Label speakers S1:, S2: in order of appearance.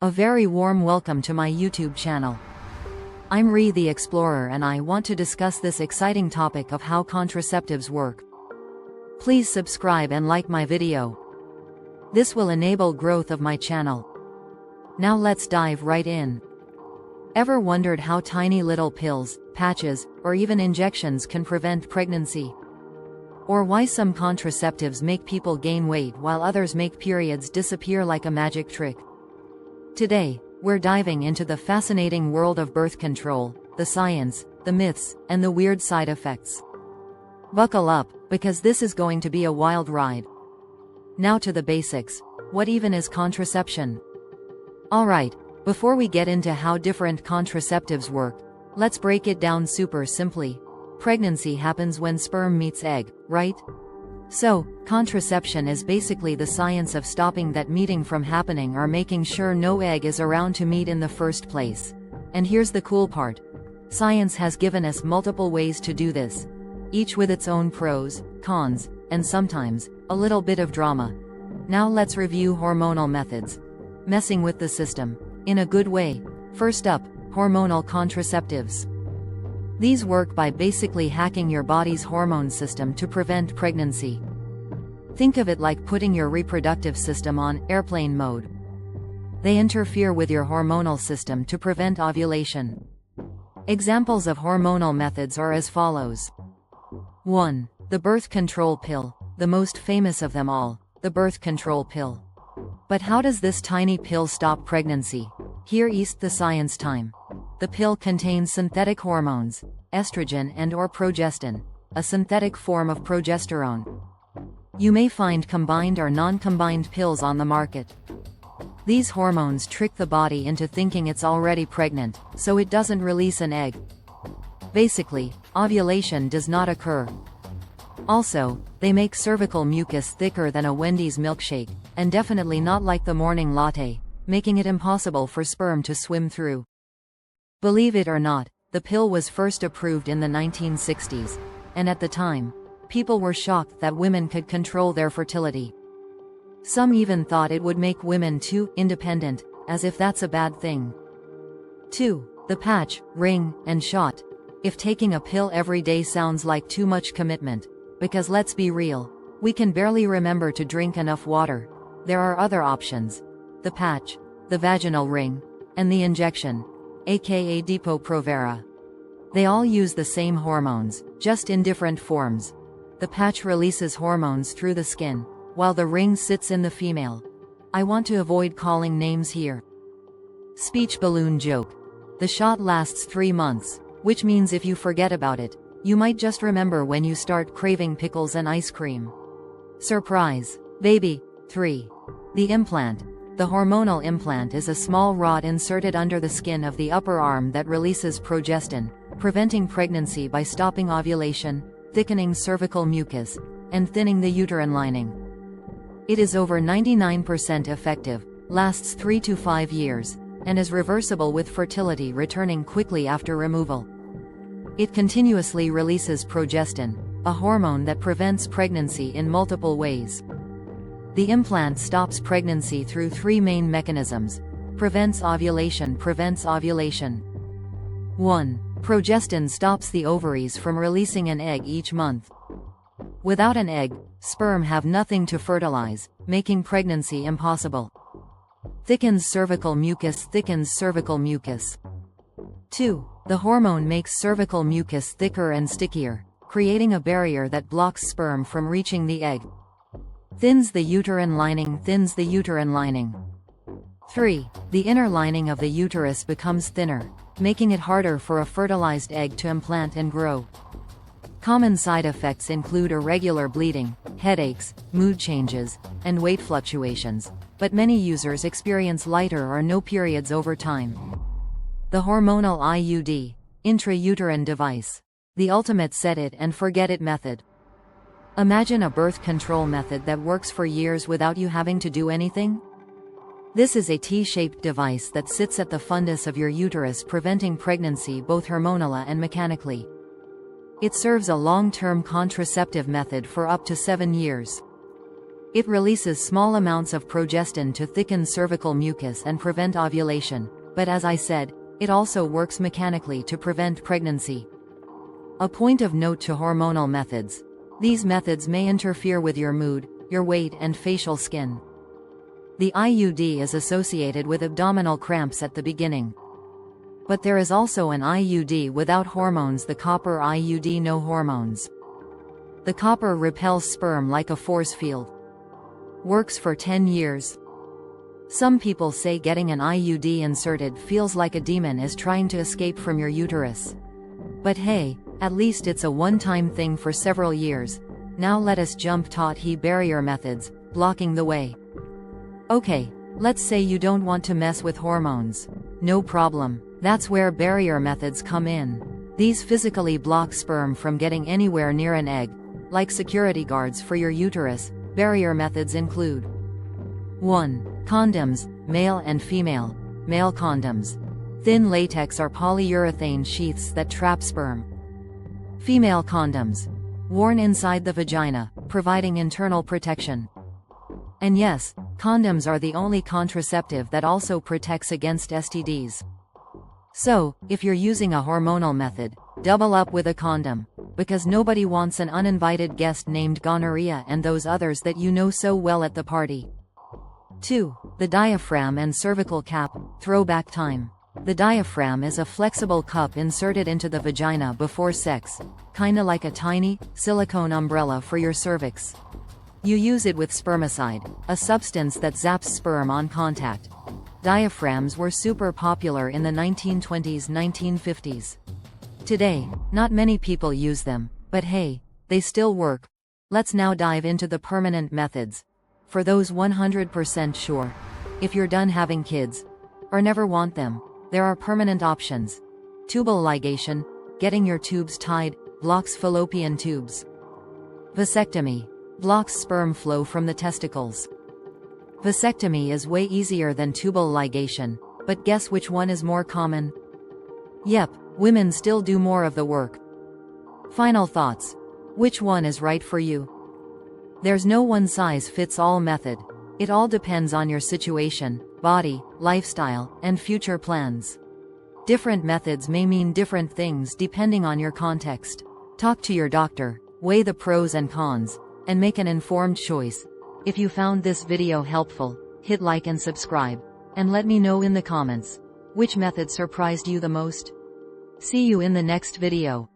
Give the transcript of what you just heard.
S1: A very warm welcome to my YouTube channel. I'm Rhee the Explorer and I want to discuss this exciting topic of how contraceptives work. Please subscribe and like my video. This will enable growth of my channel. Now let's dive right in. Ever wondered how tiny little pills, patches, or even injections can prevent pregnancy? Or why some contraceptives make people gain weight while others make periods disappear like a magic trick? Today, we're diving into the fascinating world of birth control, the science, the myths, and the weird side effects. Buckle up, because this is going to be a wild ride. Now to the basics. What even is contraception? Alright, before we get into how different contraceptives work, let's break it down super simply. Pregnancy happens when sperm meets egg, right? So, contraception is basically the science of stopping that meeting from happening or making sure no egg is around to meet in the first place. And here's the cool part. Science has given us multiple ways to do this, each with its own pros, cons, and sometimes, a little bit of drama. Now let's review hormonal methods. Messing with the system. In a good way. First up, hormonal contraceptives. These work by basically hacking your body's hormone system to prevent pregnancy. Think of it like putting your reproductive system on airplane mode. They interfere with your hormonal system to prevent ovulation. Examples of hormonal methods are as follows. 1. The birth control pill, the most famous of them all, the birth control pill. But how does this tiny pill stop pregnancy? Here is the science time. The pill contains synthetic hormones, estrogen and/or progestin, a synthetic form of progesterone. You may find combined or non-combined pills on the market. These hormones trick the body into thinking it's already pregnant, so it doesn't release an egg. Basically, ovulation does not occur. Also, they make cervical mucus thicker than a Wendy's milkshake, and definitely not like the morning latte, making it impossible for sperm to swim through. Believe it or not, the pill was first approved in the 1960s, and at the time, people were shocked that women could control their fertility. Some even thought it would make women too independent, as if that's a bad thing. 2. The patch, ring, and shot. If taking a pill every day sounds like too much commitment, because let's be real, we can barely remember to drink enough water, there are other options. The patch, the vaginal ring, and the injection, aka Depo-Provera. They all use the same hormones, just in different forms. The patch releases hormones through the skin, while the ring sits in the female. I want to avoid calling names here. Speech balloon joke. The shot lasts 3 months, which means if you forget about it, you might just remember when you start craving pickles and ice cream. Surprise, baby. 3. The implant. The hormonal implant is a small rod inserted under the skin of the upper arm that releases progestin, preventing pregnancy by stopping ovulation, thickening cervical mucus, and thinning the uterine lining. It is over 99% effective, lasts 3 to 5 years, and is reversible with fertility returning quickly after removal. It continuously releases progestin, a hormone that prevents pregnancy in multiple ways. The implant stops pregnancy through 3 main mechanisms. Prevents ovulation. 1. Progestin stops the ovaries from releasing an egg each month. Without an egg, sperm have nothing to fertilize, making pregnancy impossible. Thickens cervical mucus. 2. The hormone makes cervical mucus thicker and stickier, creating a barrier that blocks sperm from reaching the egg. Thins the uterine lining. 3. The inner lining of the uterus becomes thinner, making it harder for a fertilized egg to implant and grow. Common side effects include irregular bleeding, headaches, mood changes, and weight fluctuations, but many users experience lighter or no periods over time. The hormonal IUD, intrauterine device. The ultimate set it and forget it method. Imagine a birth control method that works for years without you having to do anything. This is a T-shaped device that sits at the fundus of your uterus, preventing pregnancy both hormonally and mechanically. It serves a long-term contraceptive method for up to 7 years. It releases small amounts of progestin to thicken cervical mucus and prevent ovulation, but as I said, it also works mechanically to prevent pregnancy. A point of note to hormonal methods. These methods may interfere with your mood, your weight and facial skin. The IUD is associated with abdominal cramps at the beginning. But there is also an IUD without hormones, the copper IUD, no hormones. The copper repels sperm like a force field. Works for 10 years. Some people say getting an IUD inserted feels like a demon is trying to escape from your uterus. But hey, at least it's a one-time thing for several years. Now let us jump to the barrier methods, blocking the way. Okay, let's say you don't want to mess with hormones. No problem, that's where barrier methods come in. These physically block sperm from getting anywhere near an egg, like security guards for your uterus. Barrier methods include 1. Condoms, male and female. Male condoms. Thin latex or polyurethane sheaths that trap sperm. Female condoms. Worn inside the vagina, providing internal protection. And yes, condoms are the only contraceptive that also protects against STDs. So, if you're using a hormonal method, double up with a condom, because nobody wants an uninvited guest named gonorrhea and those others that you know so well at the party. 2. The diaphragm and cervical cap, throwback time. The diaphragm is a flexible cup inserted into the vagina before sex, kinda like a tiny, silicone umbrella for your cervix. You use it with spermicide, a substance that zaps sperm on contact. Diaphragms were super popular in the 1920s, 1950s. Today, not many people use them, but hey, they still work. Let's now dive into the permanent methods. For those 100% sure, if you're done having kids, or never want them, there are permanent options. Tubal ligation, getting your tubes tied, blocks fallopian tubes. Vasectomy, blocks sperm flow from the testicles. Vasectomy is way easier than tubal ligation, but guess which one is more common? Yep, women still do more of the work. Final thoughts. Which one is right for you? There's no one-size-fits-all method. It all depends on your situation, body, lifestyle, and future plans. Different methods may mean different things depending on your context. Talk to your doctor, weigh the pros and cons, and make an informed choice. If you found this video helpful, hit like and subscribe, and let me know in the comments which method surprised you the most. See you in the next video.